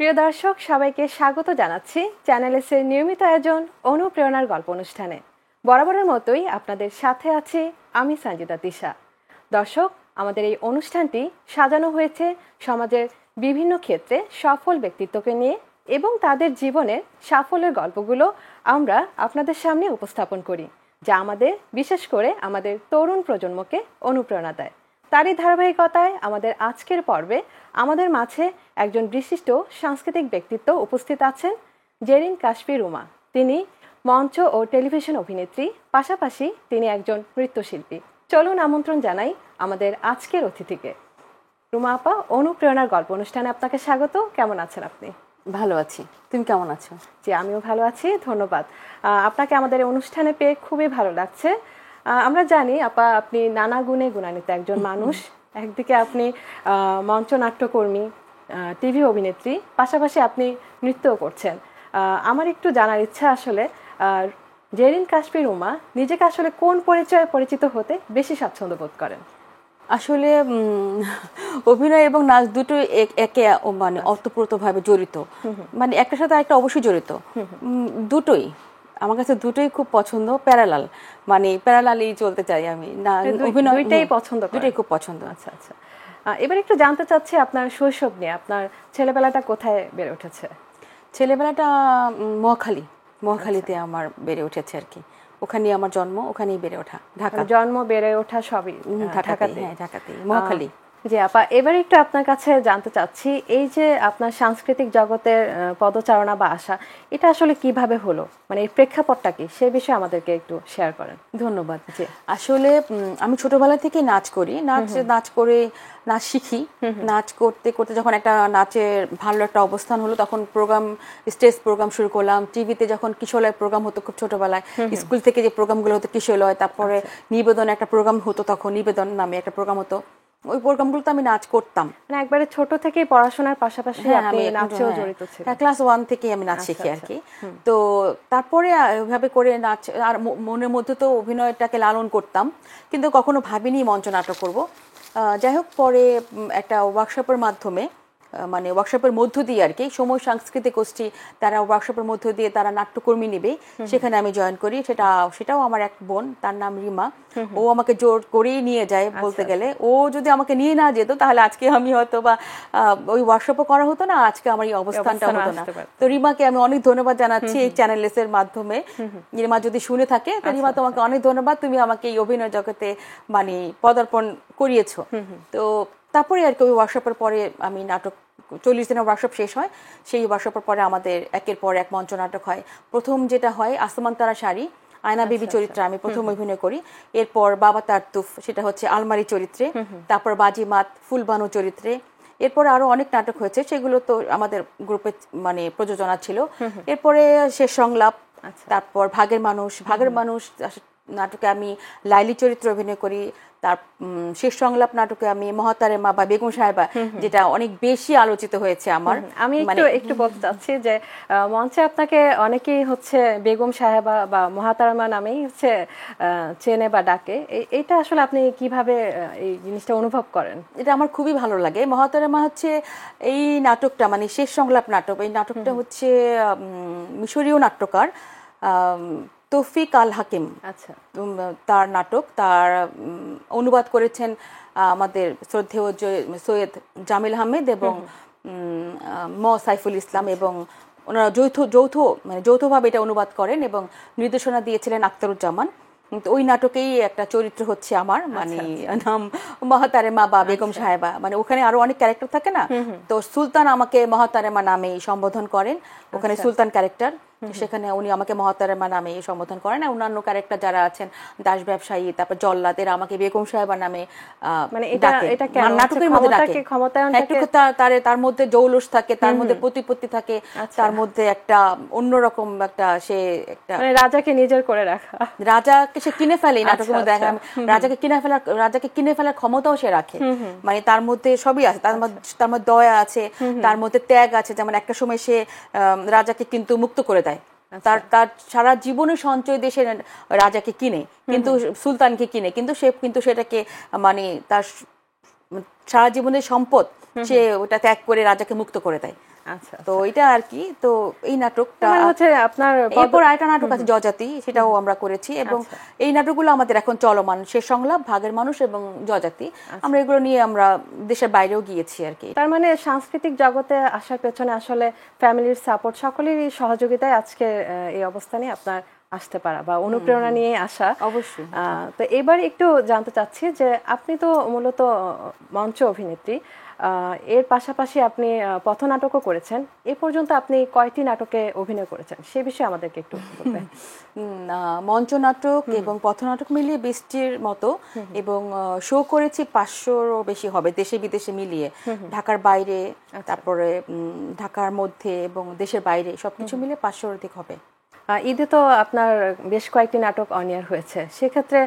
প্রিয় দর্শক, সবাইকে স্বাগত জানাচ্ছি চ্যানেল এস এর নিয়মিত আয়োজন অনুপ্রেরণার গল্প অনুষ্ঠানে। বরাবরের মতোই আপনাদের সাথে আছি আমি সঞ্জিতা তিশা। দর্শক, আমাদের এই অনুষ্ঠানটি সাজানো হয়েছে সমাজের বিভিন্ন ক্ষেত্রে সফল ব্যক্তিত্বকে নিয়ে এবং তাদের জীবনের সাফল্যের গল্পগুলো আমরা আপনাদের সামনে উপস্থাপন করি, যা আমাদের বিশেষ করে আমাদের তরুণ প্রজন্মকে অনুপ্রেরণা দেয়। তারই ধারাবাহিকতায় আমাদের আজকের পর্বে আমাদের মাঝে একজন বিশিষ্ট সাংস্কৃতিক ব্যক্তিত্ব উপস্থিত আছেন, জেরিন কাশফি রুমা। তিনি মঞ্চ ও টেলিভিশন অভিনেত্রী, পাশাপাশি তিনি একজন নৃত্যশিল্পী। চলুন আমন্ত্রণ জানাই আমাদের আজকের অতিথিকে। রুমা আপা, অনুপ্রেরণার গল্প অনুষ্ঠানে আপনাকে স্বাগত। কেমন আছেন আপনি? ভালো আছি, তুমি কেমন আছো? জি, আমিও ভালো আছি, ধন্যবাদ। আপনাকে আমাদের অনুষ্ঠানে পেয়ে খুবই ভালো লাগছে। আমরা জানি আপা, আপনি নানা গুণে গুণান্বিত একজন মানুষ। একদিকে আপনি মঞ্চ নাট্যকর্মী, টিভি অভিনেত্রী, পাশাপাশি আপনি নৃত্যও করছেন। আমার একটু জানার ইচ্ছা আসলে, জেরিন কাশফি রুমা নিজেকে আসলে কোন পরিচয়ে পরিচিত হতে বেশি স্বাচ্ছন্দ্য বোধ করেন? আসলে অভিনয় এবং নাচ দুটো একে মানে অতপ্রতভাবে জড়িত, মানে একটার সাথে একটা অবশ্যই জড়িত। দুটোই আমার কাছে দুটোই খুব পছন্দ, প্যারালাল, মানে প্যারালালই চলতে চাই আমি। না, অভিনয় দুইটাই পছন্দ, দুটোই খুব পছন্দ। আচ্ছা আচ্ছা। এবার একটু জানতে চাচ্ছি আপনার শৈশব নিয়ে। আপনার ছেলেবেলাটা কোথায় বেড়ে উঠেছে? ছেলেবেলাটা মহাখালীতে আমার বেড়ে উঠেছে আর কি। ওখানেই আমার জন্ম, ওখানেই বেড়ে ওঠা। ঢাকা জন্ম, বেড়ে ওঠা সবই ঢাকাতে? হ্যাঁ, ঢাকাতে, মহাখালী। জি আপা, এবার একটু আপনার কাছে জানতে চাচ্ছি, এই যে আপনার সাংস্কৃতিক জগতের পদচারণা বা আশা, এটা আসলে কিভাবে হলো, মানে এই প্রেক্ষাপটটা কি, সে বিষয়ে আমাদেরকে একটু শেয়ার করেন। ধন্যবাদ। আসলে আমি ছোটবেলা থেকে নাচ করি, নাচ করে নাচ শিখি। নাচ করতে করতে যখন একটা নাচের ভালো একটা অবস্থান হলো, তখন স্টেজ প্রোগ্রাম শুরু করলাম। টিভিতে যখন কিশোরলয় প্রোগ্রাম হতো খুব ছোটবেলায়, স্কুল থেকে যে প্রোগ্রামগুলো হতো কিশোরলয়, তারপরে নিবেদন একটা প্রোগ্রাম হতো, তখন নিবেদন নামে একটা প্রোগ্রাম হতো, ওই প্রোগ্রামগুলোতে আমি নাচ করতাম। মানে একবারে ছোট থেকেই পড়াশোনার পাশাপাশি আপনি নাচেও জড়িত ছিলেন? হ্যাঁ, ক্লাস 1 থেকে আমি নাচ শিখি আর কি। তো তারপরে ওইভাবে করে নাচ, আর মনের মধ্যে তো অভিনয়টাকে লালন করতাম, কিন্তু কখনো ভাবিনি মঞ্চ নাটক করব। যাই হোক, পরে একটা ওয়ার্কশপের মাধ্যমে, মানে ওয়ার্কশপের মধ্য দিয়ে আর কি, সময় সাংস্কৃতিক গোষ্ঠী তারা ওয়ার্কশপের মধ্য দিয়ে তারা নাট্যকর্মী নেবে, সেখানে আমি জয়েন করি। সেটাও আমার এক বোন, তার নাম রিমা। ও আমাকে জোর করেই নিয়ে যায় বলতে গেলে। ও যদি আমাকে নিয়ে না যেত, তাহলে আজকে আমি হয়তো বা ওই ওয়ার্কশপও করা হতো না, আজকে আমার এই অবস্থানটা হতো না। তো রিমাকে আমি অনেক ধন্যবাদ জানাচ্ছি এই চ্যানেল এস এর মাধ্যমে। রিমা যদি শুনে থাকে, তো রিমা তোমাকে অনেক ধন্যবাদ, তুমি আমাকে এই অভিনয় জগতে মানে পদার্পণ করিয়েছো। তো তারপরে আর কি ওই ওয়ার্কশপের পরে আমি নাটক 40 দিনের ওয়ার্কশপ শেষ হয়। সেই ওয়ার্কশপের পরে আমাদের একের পর এক মঞ্চ নাটক হয়। প্রথম যেটা হয় আসমান তারা শাড়ি, আয়না বিবি চরিত্রে আমি প্রথম অভিনয় করি। এরপর বাবা তারতুফ, সেটা হচ্ছে আলমারি চরিত্রে। তারপর বাজিমাত, ফুলবানু চরিত্রে। এরপরে আরো অনেক নাটক হয়েছে, সেগুলো তো আমাদের গ্রুপে মানে প্রযোজনা ছিল। এরপরে শেষ সংলাপ, তারপর ভাগের মানুষ নাটকে আমি লাইলি চরিত্রে অভিনয় করি। তার শেষ সংলাপ নাটকে আমি মহাতারে মা বা বেগম সাহেবা, যেটা অনেক বেশি আলোচিত হয়েছে আমার। আমি একটু বলতে চাচ্ছি যে মঞ্চে আপনাকে অনেকেই হচ্ছে বেগম সাহেবা বা মহাতারা মা নামেই হচ্ছে চেনে বা ডাকে। এটা আসলে আপনি কিভাবে এই জিনিসটা অনুভব করেন? এটা আমার খুবই ভালো লাগে। মহাতারা মা হচ্ছে এই নাটকটা, মানে শেষ সংলাপ নাটক, এই নাটকটা হচ্ছে মিশরীয় নাট্যকার তৌফিক আল হাকিম, আচ্ছা, তার নাটক, তার অনুবাদ করেছেন আমাদের শ্রদ্ধেয় সৈয়দ জামিল আহমেদ এবং সাইফুল ইসলাম, এবং ওনারা যৌথভাবে এটা অনুবাদ করেন এবং নির্দেশনা দিয়েছিলেন আখতারুজ্জামান। ওই নাটকেই একটা চরিত্র হচ্ছে আমার, মানে নাম মহাতারে মা বা বেগম সাহেবা। মানে ওখানে আরো অনেক ক্যারেক্টার থাকে না, তো সুলতান আমাকে মহাতারে মা নামে সম্বোধন করেন। ওখানে সুলতান ক্যারেক্টার, সেখানে উনি আমাকে মহাতারেমা নামে সম্বোধন করেন। অন্যান্য ক্যারেক্টার যারা আছেন, দাস ব্যবসায়ী, তারপর জল্লাদ, এরা আমাকে বেগম সাহেবা নামে নাটকের মধ্যে ডাকে। তার মধ্যে জৌলুস থাকে, তার মধ্যে প্রতিপত্তি থাকে, তার মধ্যে একটা অন্যরকম একটা, সে একটা রাজাকে নিজের করে রাখা, রাজাকে সে কিনে ফেলে নাটকের মধ্যে। রাজাকে কিনে ফেলার ক্ষমতাও সে রাখে। মানে তার মধ্যে সবই আছে, তার মধ্যে দয়া আছে, তার মধ্যে ত্যাগ আছে। যেমন একটা সময় সে রাজাকে কিন্তু মুক্ত করে দেয়, তার সারা জীবনের সঞ্চয় দিয়ে সে রাজাকে কিনে, কিন্তু সুলতানকে কিনে, কিন্তু সেটাকে মানে তার সারা জীবনের সম্পদ সে ওটা ত্যাগ করে রাজাকে মুক্ত করে দেয়। আচ্ছা, তো এটা আর কি। তো এই নাটকটা মানে হচ্ছে আপনার এরপর আরেকটা নাটক আছে জজাতি, সেটাও আমরা করেছি এবং এই নাটকগুলো আমাদের এখন চলমান, শেষ সংলাপ, ভাগের মানুষ এবং জজাতি। আমরা এগুলো নিয়ে আমরা দেশের বাইরেও গিয়েছি আর কি। তার মানে সাংস্কৃতিক জগতে আসার পেছনে আসলে ফ্যামিলির সাপোর্ট, সকলেরই সহযোগিতায় আজকে এই অবস্থানে আপনার আসতে পারা বা অনুপ্রেরণা নিয়ে আসা। অবশ্যই। তো এবার একটু জানতে চাচ্ছি যে আপনি তো মূলত মঞ্চ অভিনেত্রী, এর পাশাপাশি আপনি পথনাটকও করেছেন। এ পর্যন্ত আপনি কয়টি নাটকে অভিনয় করেছেন সে বিষয়ে আমাদেরকে একটু বলবেন। মঞ্চ নাটক এবং পথনাটক মিলিয়ে 20টির মতো, এবং শো করেছি 500-রও বেশি হবে দেশে বিদেশে মিলিয়ে, ঢাকার বাইরে, তারপরে ঢাকার মধ্যে এবং দেশের বাইরে সবকিছু মিলে 500-র অধিক হবে। ঈদে তো আপনার বেশ কয়েকটি নাটক অন এয়ার হয়েছে, সেক্ষেত্রে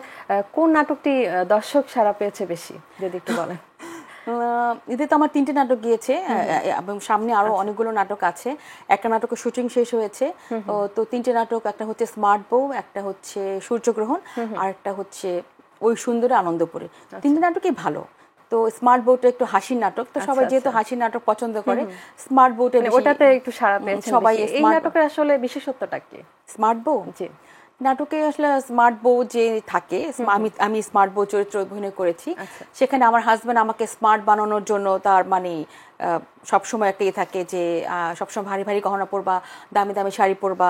কোন নাটকটি দর্শক সাড়া পেয়েছে বেশি যদি একটু বলেন। ঈদে তো আমার 3টে নাটক গিয়েছে এবং সামনে আরো অনেকগুলো নাটক আছে। একটা নাটকের শুটিং শেষ হয়েছে, তো 3টে নাটক, একটা হচ্ছে স্মার্ট বউ, একটা হচ্ছে সূর্যগ্রহণ, আর একটা হচ্ছে ওই সুন্দরে আনন্দপুরে। 3টে নাটকই ভালো। তো স্মার্ট বউটা একটু হাসির নাটক, তো সবাই যেহেতু হাসির নাটক পছন্দ করে, স্মার্ট বউটা ওটাতে একটু সাড়া পেয়েছে সবাই। এই নাটকের আসলে বিশেষত্বটা কি? স্মার্ট বউ, জি, নাটকে আসলে স্মার্ট বউ যে থাকে, আমি স্মার্ট বউ চরিত্র অভিনয় করেছি। সেখানে আমার হাজবেন্ড আমাকে স্মার্ট বানানোর জন্য তার মানে সবসময় একটা থাকে যে সবসময় ভারী ভারী গহনা পরবা, দামি দামি শাড়ি পরবা,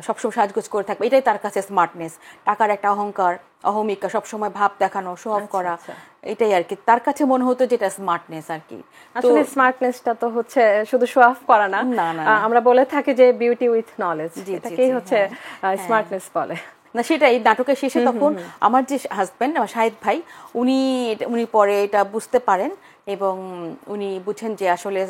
সবসময় সাজগোজ করে থাকবে, এটাই তার কাছে স্মার্টনেস। টাকার একটা অহংকার, অহমিকা, সবসময় ভাব দেখানো, শো অফ করা, এটাই আর কি তার কাছে মনে হতো যেটা স্মার্টনেস আর কি। আসলে স্মার্টনেসটা তো হচ্ছে শুধু শো অফ করা না, আমরা বলে থাকি যে বিউটি উইথ নলেজ, এটাকেই হচ্ছে স্মার্টনেস বলে। না, সেটাই নাটকের শেষে তখন আমার যে হাজবেন্ড, আমার শাহিদ ভাই, উনি পরে এটা বুঝতে পারেন এবং উনি বুঝেন যে আসলে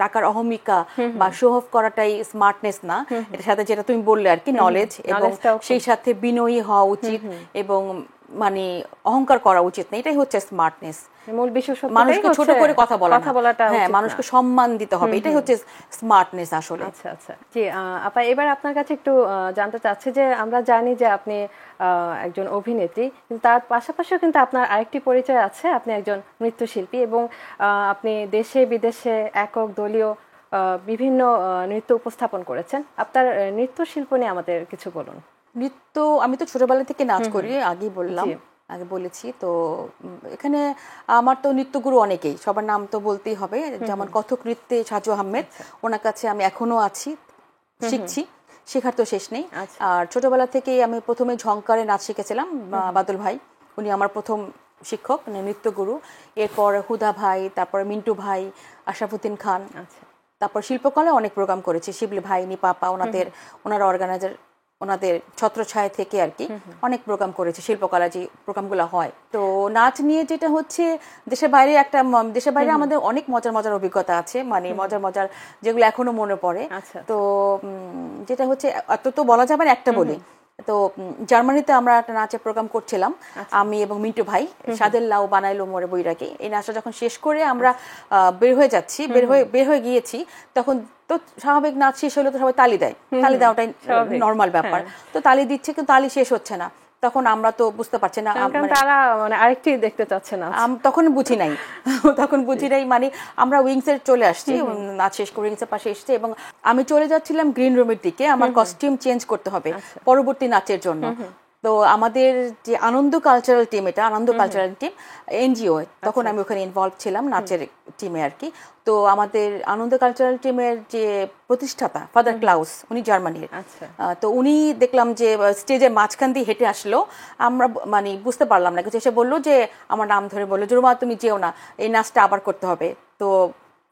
টাকার অহমিকা বা শো অফ করাটাই স্মার্টনেস না, এটার সাথে যেটা তুমি বললে আর কি নলেজ, এবং সেই সাথে বিনয়ী হওয়া উচিত এবং মানে অহংকার করা উচিত না, এটাই হচ্ছে স্মার্টনেস। মূল বিশেষত্ব মানুষকে ছোট করে কথা বলাটা, হ্যাঁ, মানুষকে সম্মান দিতে হবে, এটাই হচ্ছে স্মার্টনেস আসলে। আচ্ছা আচ্ছা, জি আপা, এবার আপনার কাছে একটু জানতে চাচ্ছি যে আমরা জানি যে আপনি একজন অভিনেত্রী, কিন্তু তার পাশাপাশিও কিন্তু আপনার আরেকটি পরিচয় আছে, আপনি একজন নৃত্যশিল্পী এবং আপনি দেশে বিদেশে একক, দলীয় বিভিন্ন নৃত্য উপস্থাপন করেছেন। আপনার নৃত্যশিল্প নিয়ে আমাদের কিছু বলুন। নৃত্য, আমি তো ছোটবেলা থেকে নাচ করি, আগে বলেছি। তো এখানে আমার তো নৃত্যগুরু অনেকেই, সবার নাম তো বলতেই হবে। যেমন কথক নৃত্যে সাজু আহমেদ, ওনার কাছে আমি এখনো আছি, শিখছি, শেখার তো শেষ নেই। আর ছোটবেলা থেকেই আমি প্রথমে ঝংকারে নাচ শিখেছিলাম, বাদল ভাই, উনি আমার প্রথম শিক্ষক, নৃত্যগুরু। এরপর হুদা ভাই, তারপর মিন্টু ভাই, আশরাফুদ্দিন খান, তারপর শিল্পকলায় অনেক প্রোগ্রাম করেছি, শিবলি ভাই, নিপাপা, ওনারা অর্গানাইজার, ওনাদের ছত্রছায়া থেকে আর কি অনেক প্রোগ্রাম করেছে, শিল্পকলা যে প্রোগ্রামগুলো হয়। তো নাচ নিয়ে যেটা হচ্ছে দেশের বাইরে আমাদের অনেক মজার মজার অভিজ্ঞতা আছে, মানে মজার যেগুলো এখনো মনে পড়ে। তো যেটা হচ্ছে এত তো বলা যাবে না, একটা বলি। তো জার্মানিতে আমরা একটা নাচের প্রোগ্রাম করছিলাম, আমি এবং মিন্টু ভাই, সাদের লাউ বানাইলো মোরে বইরাকে। এই নাচটা যখন শেষ করে আমরা বের হয়ে গিয়েছি, তখন তো স্বাভাবিক নাচ শেষ হলে তো সবাই তালি দেয়, তালি দেওয়াটাই নর্মাল ব্যাপার। তো তালি দিচ্ছে, কিন্তু তালি শেষ হচ্ছে না। তখন আমরা তো বুঝতে পারছি না, তারা মানে আরেকটি দেখতে চাচ্ছে না, তখন বুঝি নাই মানে আমরা উইংসে চলে আসছি, নাচ শেষ করে উইংসের পাশে এসেছি এবং আমি চলে যাচ্ছিলাম গ্রিন রুমের দিকে, আমার কস্টিউম চেঞ্জ করতে হবে পরবর্তী নাচের জন্য। তো আমাদের যে আনন্দ কালচারাল টিম, এটা আনন্দ কালচারাল টিম এনজিও, তখন আমি ওখানে ইনভলভ ছিলাম নাচের টিমে আর কি। তো আমাদের আনন্দ কালচারাল টিমের যে প্রতিষ্ঠাতা ফাদার ক্লাউস, উনি জার্মানির। তো উনি দেখলাম যে স্টেজের মাঝখান দিয়ে হেঁটে আসলো, আমরা মানে বুঝতে পারলাম না কিছু, এসে বললো যে আমার নাম ধরে বললো, জুরমা তুমি যেও না, এই নাচটা আবার করতে হবে। তো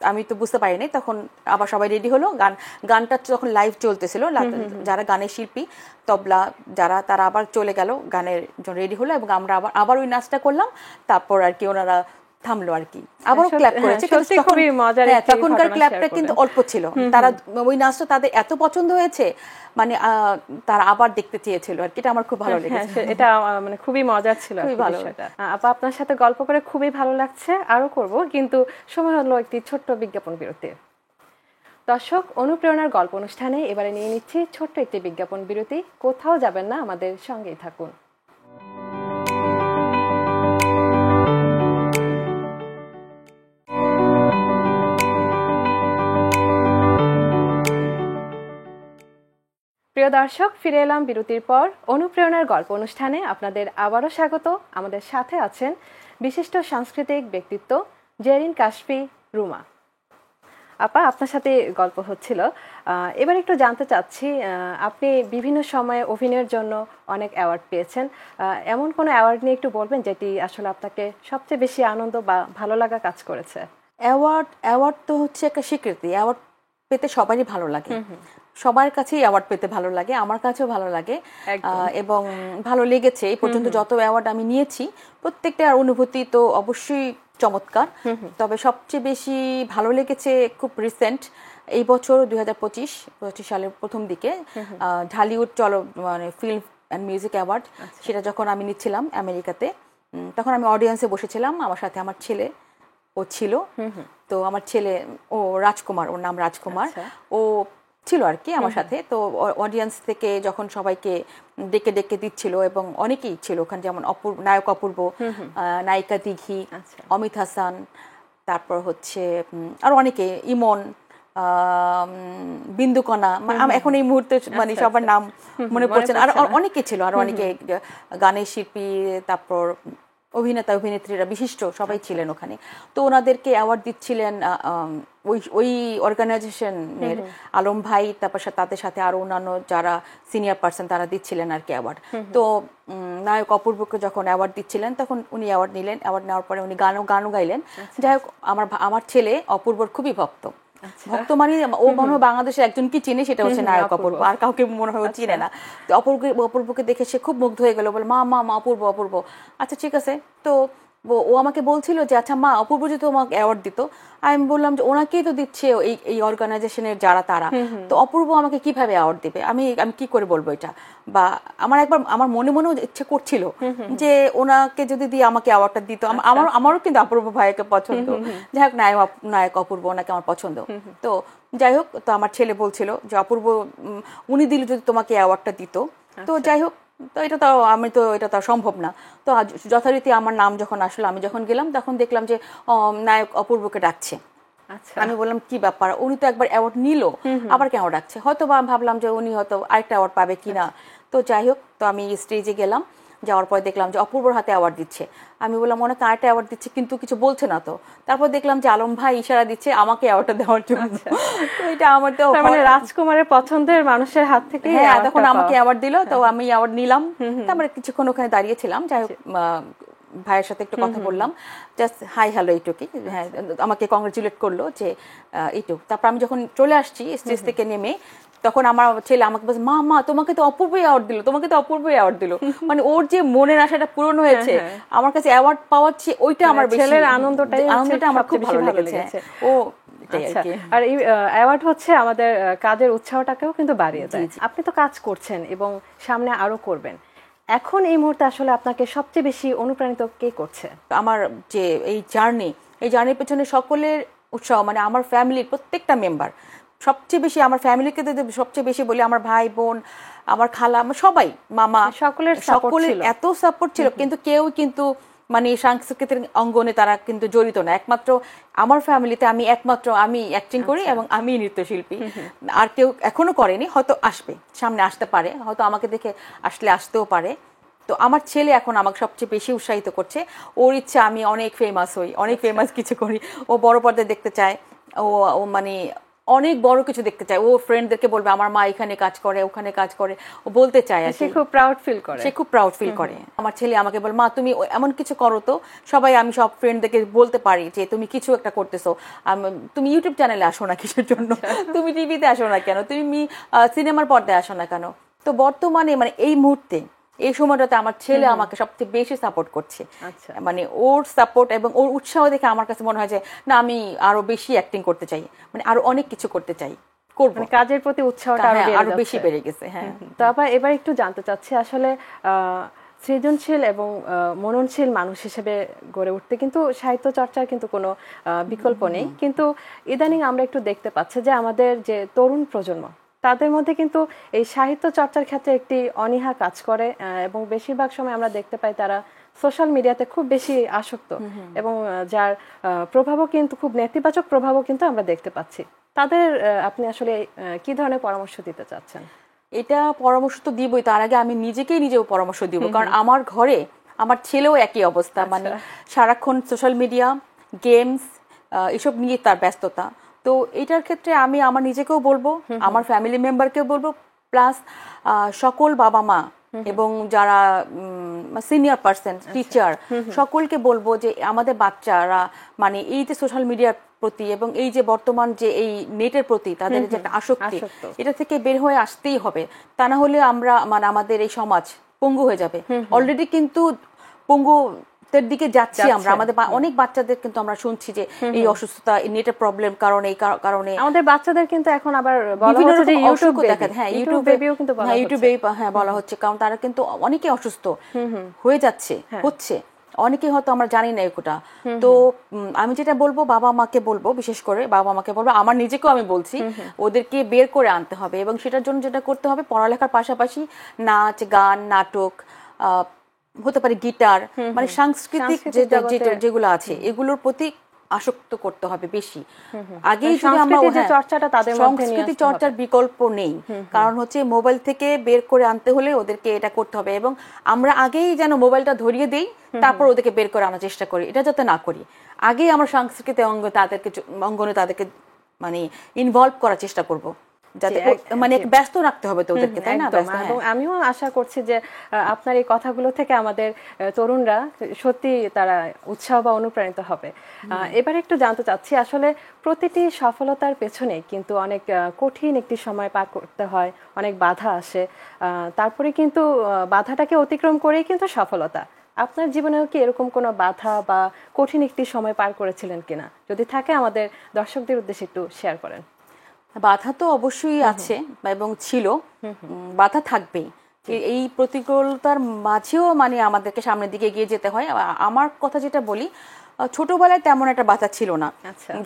আমি তো বুঝতে পারিনি, তখন আবার সবাই রেডি হলো, গানটা যখন লাইভ চলতেছিল, যারা গানের শিল্পী, তবলা যারা, তারা আবার চলে গেল, গানের জন্য রেডি হলো এবং আমরা আবার ওই নাচটা করলাম। তারপর আর কি ওনারা থামলো আর কি, আবারও ক্ল্যাপ করেছে, তখনকার ক্ল্যাপটা কিন্তু অল্প ছিল। তারা ওই নাচটা তাদের এত পছন্দ হয়েছে, মানে তারা আবার দেখতে চেয়েছিল আর কি, এটা আমার খুব ভালো লেগেছে। এটা মানে খুবই মজার ছিল বিষয়টা। আপা, আপনার সাথে গল্প করে খুবই ভালো লাগছে, আরো করব, কিন্তু সময় হলো একটি ছোট্ট বিজ্ঞাপন বিরতি। দর্শক, অনুপ্রেরণার গল্প অনুষ্ঠানে এবারে নিয়ে নিচ্ছি ছোট্ট একটি বিজ্ঞাপন বিরতি। কোথাও যাবেন না, আমাদের সঙ্গেই থাকুন। প্রিয় দর্শক, ফিরে এলাম বিরতির পর অনুপ্রেরণার গল্প অনুষ্ঠানে। আপনাদের আবারও স্বাগত। আমাদের সাথে আছেন বিশিষ্ট সাংস্কৃতিক ব্যক্তিত্ব জেরিন কাশফি রুমা। আপা, আপনার সাথে গল্প হচ্ছিল। এবার একটু জানতে চাচ্ছি, আপনি বিভিন্ন সময়ে অভিনয়ের জন্য অনেক অ্যাওয়ার্ড পেয়েছেন। এমন কোনো অ্যাওয়ার্ড নিয়ে একটু বলবেন যেটি আসলে আপনাকে সবচেয়ে বেশি আনন্দ বা ভালো লাগা কাজ করেছে? অ্যাওয়ার্ড তো হচ্ছে একটা স্বীকৃতি। অ্যাওয়ার্ড পেতে সবারই ভালো লাগে, সবার কাছেই অ্যাওয়ার্ড পেতে ভালো লাগে, আমার কাছেও ভালো লাগে এবং ভালো লেগেছে। এই পর্যন্ত যত অ্যাওয়ার্ড আমি নিয়েছি প্রত্যেকটার অনুভূতি তো অবশ্যই চমৎকার। তবে সবচেয়ে বেশি ভালো লেগেছে খুব রিসেন্ট এই বছর 2025 সালের প্রথম দিকে ঢালিউড মানে ফিল্ম অ্যান্ড মিউজিক অ্যাওয়ার্ড, সেটা যখন আমি নিচ্ছিলাম আমেরিকাতে, তখন আমি অডিয়েন্সে বসেছিলাম। আমার সাথে আমার ছেলে ও ছিল। তো আমার ছেলে ও রাজকুমার, ওর নাম রাজকুমার, ও ছিল আর কি আমার সাথে। তো অডিয়েন্স থেকে যখন সবাইকে ডেকে ডেকে দিচ্ছিল এবং অনেকেই ছিল ওখানে, যেমন নায়ক অপূর্ব, নায়িকা দিঘি, অমিত হাসান, তারপর হচ্ছে আরো অনেকে, ইমন, বিন্দুকণা, এখন এই মুহূর্তে মানে সবার নাম মনে পড়ছে না, আর অনেকে ছিল, আর অনেকে গানের শিল্পী, তারপর অভিনেতা অভিনেত্রীরা বিশিষ্ট সবাই ছিলেন ওখানে। তো ওনাদেরকে অ্যাওয়ার্ড দিচ্ছিলেন ওই অর্গানাইজেশনের আলম ভাই, তারপর তাদের সাথে আরো অন্যান্য যারা সিনিয়র পার্সন তারা দিচ্ছিলেন আর কি অ্যাওয়ার্ড। তো নায়ক অপূর্বকে যখন অ্যাওয়ার্ড দিচ্ছিলেন তখন উনি অ্যাওয়ার্ড নিলেন। অ্যাওয়ার্ড নেওয়ার পরে উনি গানও গাইলেন। যাই হোক, আমার ছেলে অপূর্বর খুবই ভক্ত। মানে ও মনে হয় বাংলাদেশের একজন কি চিনে, সেটা হচ্ছে নায়ক অপূর্ব, আর কাউকে মনে হয় চিনে না। তো অপূর্বকে দেখে সে খুব মুগ্ধ হয়ে গেল, বলে মা মা মা অপূর্ব অপূর্ব। আচ্ছা ঠিক আছে। তো ও আমাকে বলছিল যে আচ্ছা মা, অপূর্ব যদি তোমাকে অ্যাওয়ার্ড দিত। আমি বললাম যে ওনাকেই তো দিচ্ছে এই অর্গানাইজেশনের যারা তারা, তো অপূর্ব আমাকে কিভাবে অ্যাওয়ার্ড দিবে? আমি কি করে বলবো এটা? বা আমার মনেও ইচ্ছে করছিল যে ওনাকে যদি দিয়ে আমাকে অ্যাওয়ার্ডটা দিত। আমারও কিন্তু অপূর্ব ভাইকে পছন্দ। যাই হোক, নায়ক অপূর্ব, ওনাকে আমার পছন্দ। তো যাই হোক, তো আমার ছেলে বলছিল যে অপূর্ব উনি দিলে যদি তোমাকে অ্যাওয়ার্ডটা দিত। তো যাই হোক, তো এটা তো সম্ভব না। তো যথারীতি আমার নাম যখন আসলো, আমি যখন গেলাম তখন দেখলাম যে নায়ক অপূর্বকে ডাকছে। আমি বললাম কি ব্যাপার, উনি তো একবার অ্যাওয়ার্ড নিল, আবার কেন ডাকছে? হয়তো বা ভাবলাম যে উনি হয়তো আরেকটা অ্যাওয়ার্ড পাবে কিনা। তো যাই হোক, তো আমি স্টেজে গেলাম, যাওয়ার পরে দেখলাম যে অপূর্বর হাতে অ্যাওয়ার্ড দিচ্ছে। আমি বললাম ওনাকে আরেকটা অ্যাওয়ার্ড দিচ্ছে, কিন্তু কিছু বলছে না। তো তারপর দেখলাম যে আলম ভাই ইশারা দিচ্ছে আমাকে অ্যাওয়ার্ডটা দেওয়ার জন্য। তো এটা আমার তো মানে রাজকুমারের পছন্দের মানুষের হাত থেকে তখন আমাকে অ্যাওয়ার্ড দিল। তো আমি অ্যাওয়ার্ড নিলাম, তারপরে কিছুক্ষণ ওখানে দাঁড়িয়েছিলাম। যাই হোক, ভাইয়ের সাথে একটু কথা বললাম, জাস্ট হাই হ্যালো এইটুকুই। হ্যাঁ, আমাকে কংগ্রেচুলেট করলো যে এইটুক। তারপর আমি যখন চলে আসছি স্টেজ থেকে নেমে, তখন আমার ছেলে আমাকে বলছে মা মা তোমাকে তো অপূর্বই অ্যাওয়ার্ড দিল, তোমাকে তো অপূর্বই অ্যাওয়ার্ড দিল। মানে ওর যে মনের আশাটা পূরণ হয়েছে, আমার কাছে অ্যাওয়ার্ড পাওয়াচ্ছি ওইটা আমার বেশি, ছেলের আনন্দটা আমার খুব ভালো লেগেছে। ও আর এই অ্যাওয়ার্ড হচ্ছে আমাদের কাজের উৎসাহটাকেও কিন্তু বাড়িয়ে দেয়। আপনি তো কাজ করছেন এবং সামনে আরো করবেন। এখন এই মুহূর্তে আসলে আপনাকে সবচেয়ে বেশি অনুপ্রাণিত কে করছে? আমার যে এই জার্নির পেছনে সকলের উৎসাহ, মানে আমার ফ্যামিলির প্রত্যেকটা মেম্বার, সবচেয়ে বেশি আমার ফ্যামিলিকে সবচেয়ে বেশি বলি, আমার ভাই বোন, আমার খালা, আমার সবাই, মামা, সকলের এত সাপোর্ট ছিল। কিন্তু কেউ কিন্তু মানে সাংস্কৃতিক অঙ্গনে তারা কিন্তু জড়িত না। একমাত্র আমার ফ্যামিলিতে আমি অ্যাক্টিং করি এবং আমি নৃত্যশিল্পী। আর কেউ এখনো করেনি, হয়তো আসবে, সামনে আসতে পারে, হয়তো আমাকে দেখে আসতেও পারে। তো আমার ছেলে এখন আমাকে সবচেয়ে বেশি উৎসাহিত করছে। ওর ইচ্ছা আমি অনেক ফেমাস হই, অনেক ফেমাস কিছু করি। ও বড় পর্দায় দেখতে চায়, ও মানে অনেক বড় কিছু দেখতে চায়। ও ফ্রেন্ডদেরকে বলবে আমার মা এখানে কাজ করে, ওখানে কাজ করে, ও বলতে চায়। সে খুব প্রাউড ফিল করে। আমার ছেলে আমাকে বলে মা তুমি এমন কিছু করো তো আমি সব ফ্রেন্ডদেরকে বলতে পারি যে তুমি কিছু একটা করতেছো। তুমি ইউটিউব চ্যানেলে আসো না কিসের জন্য, তুমি টিভিতে আসো না কেন, তুমি সিনেমার পর্দায় আসো না কেন? তো বর্তমানে মানে এই মুহূর্তে এই সময়টাতে আমার ছেলে আমাকে সবচেয়ে বেশি সাপোর্ট করছে। মানে ওর সাপোর্ট এবং ওর উৎসাহ দেখে আমার কাছে মনে হয় যে না, আমি আরো বেশি অ্যাক্টিং করতে চাই, মানে আরো অনেক কিছু করতে চাই, করব। মানে কাজের প্রতি উৎসাহটা আরো বেশি বেড়ে গেছে। হ্যাঁ, তো আবার এবার একটু জানতে চাচ্ছি, আসলে সৃজনশীল এবং মননশীল মানুষ হিসেবে গড়ে উঠতে কিন্তু সাহিত্য চর্চার কিন্তু কোনো বিকল্প নেই। কিন্তু ইদানিং আমরা একটু দেখতে পাচ্ছি যে আমাদের যে তরুণ প্রজন্ম, তাদের মধ্যে কিন্তু এই সাহিত্য চর্চার ক্ষেত্রে একটি অনীহা কাজ করে এবং বেশিরভাগ সময় আমরা দেখতে পাই তারা সোশ্যাল মিডিয়াতে খুব বেশি আসক্ত এবং যার প্রভাবও কিন্তু খুব নেতিবাচক প্রভাবও কিন্তু আমরা দেখতে পাচ্ছি। তাদের আপনি আসলে কি ধরনের পরামর্শ দিতে চাচ্ছেন? এটা পরামর্শ তো দিবই, তার আগে আমি নিজেও পরামর্শ দিব, কারণ আমার ঘরে আমার ছেলেও একই অবস্থা, মানে সারাক্ষণ সোশ্যাল মিডিয়া, গেমস, এসব নিয়ে তার ব্যস্ততা। তো এটার ক্ষেত্রে আমি আমার নিজেকেও বলবো, আমার ফ্যামিলি মেম্বারকেও বলবো, প্লাস সকল বাবা মা এবং যারা সিনিয়র পার্সন, টিচার, সকলকে বলবো যে আমাদের বাচ্চারা মানে এই যে সোশ্যাল মিডিয়ার প্রতি এবং এই যে বর্তমান যে এই নেটের প্রতি তাদের যে একটা আসক্তি, এটা থেকে বের হয়ে আসতেই হবে। তা না হলে আমরা মানে আমাদের এই সমাজ পঙ্গু হয়ে যাবে। অলরেডি কিন্তু পঙ্গুদের দিকে যাচ্ছি আমরা। আমাদের অনেক বাচ্চাদের কিন্তু আমরা শুনছি যে এই অসুস্থতা, নেটের প্রবলেম কারণে, এই কারণে আমাদের বাচ্চাদের কিন্তু এখন আবার বিভিন্ন রকম অসুখ দেখা যায়। হ্যাঁ, ইউটিউবে হ্যাঁ বলা হচ্ছে, কারণ তারা কিন্তু অনেকে অসুস্থ হয়ে যাচ্ছে, হচ্ছে অনেকে হয়তো আমরা জানি না এগুলা। তো আমি যেটা বলবো, বাবা মাকে বলবো, বিশেষ করে বাবা মাকে বলবো, আমার নিজেকেও আমি বলছি, ওদেরকে বের করে আনতে হবে এবং সেটার জন্য যেটা করতে হবে, পড়ালেখার পাশাপাশি নাচ, গান, নাটক, হতে পারে গিটার, মানে সাংস্কৃতিক যেগুলো আছে এগুলোর প্রতি আসক্ত করতে হবে বেশি। আগেই যদি আমরা সংস্কৃতি চর্চার বিকল্প নেই, কারণ হচ্ছে মোবাইল থেকে বের করে আনতে হলে ওদেরকে এটা করতে হবে এবং আমরা আগেই যেন মোবাইলটা ধরিয়ে দেই, তারপর ওদেরকে বের করে আনার চেষ্টা করি। এটা যাতে না করি, আগেই আমরা সাংস্কৃতিক অঙ্গনে তাদেরকে মানে ইনভলভ করার চেষ্টা করব, যাতে মানে ব্যস্ত রাখতে হবে তো ওদেরকে, তাই না? এবং আমিও আশা করছি যে আপনার এই কথাগুলো থেকে আমাদের তরুণরা সত্যি তারা উৎসাহ বা অনুপ্রাণিত হবে। এবার একটু জানতে চাচ্ছি, আসলে প্রতিটি সফলতার পেছনে কিন্তু অনেক কঠিন একটি সময় পার করতে হয়, অনেক বাধা আসে, তারপরে কিন্তু বাধাটাকে অতিক্রম করেই কিন্তু সফলতা। আপনার জীবনেও কি এরকম কোনো বাধা বা কঠিন একটি সময় পার করেছিলেন কিনা? যদি থাকে আমাদের দর্শকদের উদ্দেশ্যে একটু শেয়ার করেন। বাধা তো অবশ্যই আছে এবং ছিল, বাধা থাকবেই। এই প্রতিকূলতার মাঝেও মানে আমাদেরকে সামনের দিকে এগিয়ে যেতে হয়। আমার কথা যেটা বলি, ছোটবেলায় তেমন একটা বাধা ছিল না,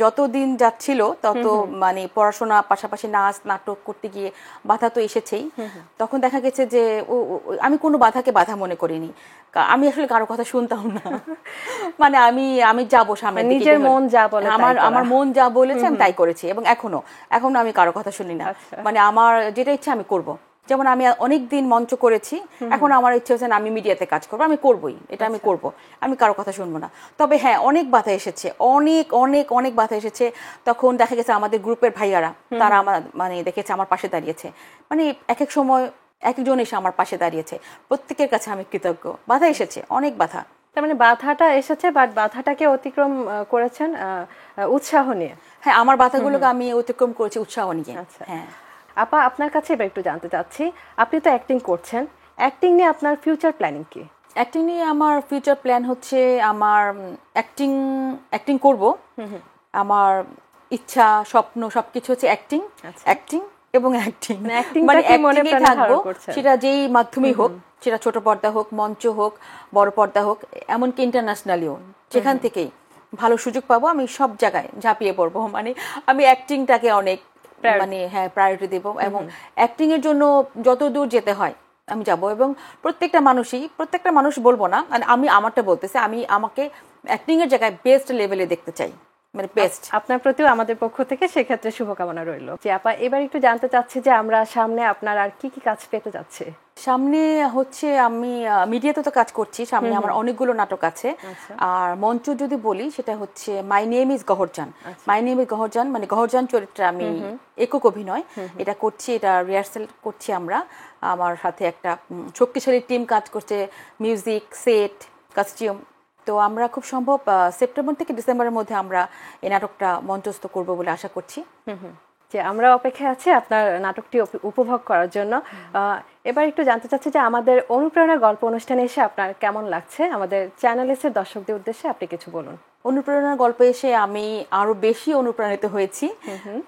যত দিন যাচ্ছিল তত মানে পড়াশোনা পাশাপাশি নাচ নাটক করতে গিয়ে বাধা তো এসেছেই। তখন দেখা গেছে যে আমি কোনো বাধাকে বাধা মনে করিনি, আমি আসলে কারো কথা শুনতাম না। মানে আমি যাবো সামনে, নিজের মন যা বলে, আমার মন যা বলেছে আমি তাই করেছি এবং এখনো আমি কারো কথা শুনি না। মানে আমার যেটা ইচ্ছা আমি করব। যেমন আমি অনেক দিন মঞ্চ করেছি, এখন আমার ইচ্ছে হচ্ছে আমি মিডিয়াতে কাজ করবো, আমি করবোই, এটা আমি করব, আমি কারো কথা শুনবো না। তবে হ্যাঁ, অনেক বাধা এসেছে, অনেক অনেক অনেক বাধা এসেছে। তখন দেখা গেছে আমাদের গ্রুপের ভাইয়ারা, তারা আমার মানে দেখেছে আমার পাশে দাঁড়িয়েছে, মানে এক এক সময় এক একজন এসে আমার পাশে দাঁড়িয়েছে, প্রত্যেকের কাছে আমি কৃতজ্ঞ। বাধা এসেছে, অনেক বাধা। তার মানে বাধাটা এসেছে, বাট বাধাটাকে অতিক্রম করেছেন উৎসাহ নিয়ে। হ্যাঁ, আমার বাধাগুলোকে আমি অতিক্রম করেছি উৎসাহ নিয়ে। হ্যাঁ আপা, আপনার কাছে এবার একটু জানতে চাচ্ছি, আপনি তো অ্যাক্টিং করছেন, অ্যাক্টিং নিয়ে আপনার ফিউচার প্ল্যানিং কি? অ্যাক্টিং নিয়ে আমার ফিউচার প্ল্যান হচ্ছে আমার অ্যাক্টিং করব। আমার ইচ্ছা, স্বপ্ন সবকিছু হচ্ছে অ্যাক্টিং এবং অ্যাক্টিং, মানে অ্যাক্টিংয়ে থাকবো, সেটা যেই মাধ্যমেই হোক, সেটা ছোট পর্দা হোক, মঞ্চ হোক, বড় পর্দা হোক, এমনকি ইন্টারন্যাশনালিও, যেখান থেকেই ভালো সুযোগ পাবো আমি সব জায়গায় ঝাঁপিয়ে পড়বো। মানে আমি অ্যাক্টিংটাকে অনেক মানে হ্যাঁ প্রায়োরিটি দেবো এবং অ্যাক্টিং এর জন্য যত দূর যেতে হয় আমি যাব। এবং প্রত্যেকটা মানুষ বলবো না, আমি আমারটা বলতেছি, আমি আমাকে অ্যাক্টিং এর জায়গায় বেস্ট লেভেলে দেখতে চাই, মানে বেস্ট। আপনার প্রতিও আমাদের পক্ষ থেকে সেক্ষেত্রে শুভকামনা রইল। যে আপা, এবার একটু জানতে চাচ্ছি যে আমরা সামনে আপনার আর কি কি কাজ পেতে যাচ্ছে? সামনে হচ্ছে আমি মিডিয়াতে তো কাজ করছি, সামনে আমার অনেকগুলো নাটক আছে। আর মঞ্চ যদি বলি, সেটা হচ্ছে মাই নেম ইজ গহরজান। মানে গহরজান চরিত্রে আমি একক অভিনয় এটা করছি, এটা রিহার্সাল করছি আমরা। আমার সাথে একটা শক্তিশালী টিম কাজ করছে, মিউজিক, সেট, কস্টিউম। তো আমরা খুব সম্ভব সেপ্টেম্বর থেকে ডিসেম্বরের মধ্যে আমরা এই নাটকটা মঞ্চস্থ করব বলে আশা করছি। যে আমরা অপেক্ষায় আছি আপনার নাটকটি উপভোগ করার জন্য। এবার একটু জানতে চাচ্ছি যে আমাদের অনুপ্রেরণা গল্প অনুষ্ঠানে এসে আপনার কেমন লাগছে? আমাদের চ্যানেল এসের দর্শকদের উদ্দেশ্যে আপনি কিছু বলুন। অনুপ্রেরণার গল্পে এসে আমি আরো বেশি অনুপ্রাণিত হয়েছি,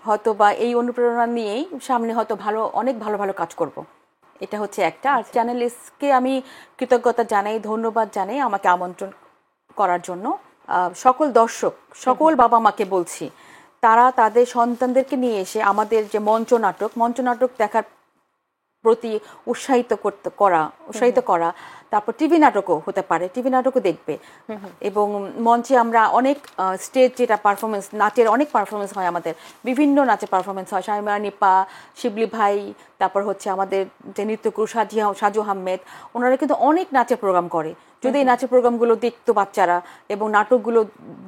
হয়তো বা এই অনুপ্রেরণা নিয়েই সামনে হয়তো অনেক ভালো ভালো কাজ করব, এটা হচ্ছে একটা। আর চ্যানেল এসকে আমি কৃতজ্ঞতা জানাই, ধন্যবাদ জানাই আমাকে আমন্ত্রণ করার জন্য। সকল দর্শক, সকল বাবা মাকে বলছি, তারা তাদের সন্তানদেরকে নিয়ে এসে আমাদের যে মঞ্চ নাটক দেখার প্রতি উৎসাহিত করা, তারপর টিভি নাটকও হতে পারে, টিভি নাটকও দেখবে। এবং মঞ্চে আমরা অনেক স্টেজ যেটা পারফরমেন্স, নাচের অনেক পারফরমেন্স হয় আমাদের, বিভিন্ন নাচের পারফরমেন্স হয়, শামিমা নিপা, শিবলি ভাই, তারপর হচ্ছে আমাদের যে নৃত্যগুরু সাজু আহমেদ, ওনারা কিন্তু অনেক নাচের প্রোগ্রাম করে। যদি এই নাচের প্রোগ্রামগুলো দেখতো বাচ্চারা এবং নাটকগুলো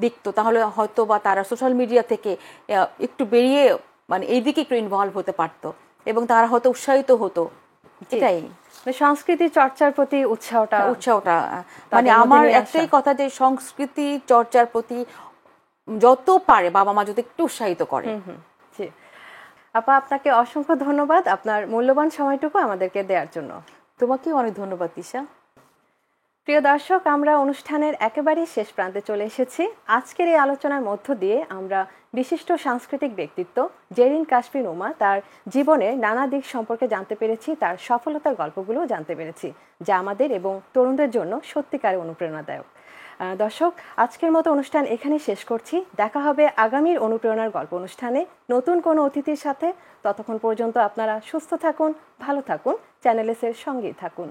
দেখতো, তাহলে হয়তো বা তারা সোশ্যাল মিডিয়া থেকে একটু বেরিয়ে মানে এইদিকে একটু ইনভলভ হতে পারতো এবং তারা হয়তো উৎসাহিত হতো। এটাই সংস্কৃতি চর্চার প্রতি উৎসাহটা মানে আমার একটাই কথা যে সংস্কৃতি চর্চার প্রতি যত পারে বাবা মা যদি একটু উৎসাহিত করে। জি আপা, আপনাকে অসংখ্য ধন্যবাদ আপনার মূল্যবান সময়টুকু আমাদেরকে দেওয়ার জন্য। তোমাকেও অনেক ধন্যবাদ তিশা। প্রিয় দর্শক, আমরা অনুষ্ঠানের একেবারেই শেষ প্রান্তে চলে এসেছি। আজকের এই আলোচনার মধ্য দিয়ে আমরা বিশিষ্ট সাংস্কৃতিক ব্যক্তিত্ব জেরিন কাশফি নোমা তার জীবনের নানা দিক সম্পর্কে জানতে পেরেছি, তার সফলতার গল্পগুলো জানতে পেরেছি, যা আমাদের এবং তরুণদের জন্য সত্যিকারের অনুপ্রেরণাদায়ক। দর্শক, আজকের মতো অনুষ্ঠান এখানেই শেষ করছি। দেখা হবে আগামীর অনুপ্রেরণার গল্প অনুষ্ঠানে নতুন কোনো অতিথির সাথে। ততক্ষণ পর্যন্ত আপনারা সুস্থ থাকুন, ভালো থাকুন, চ্যানেল এস এর সঙ্গেই থাকুন।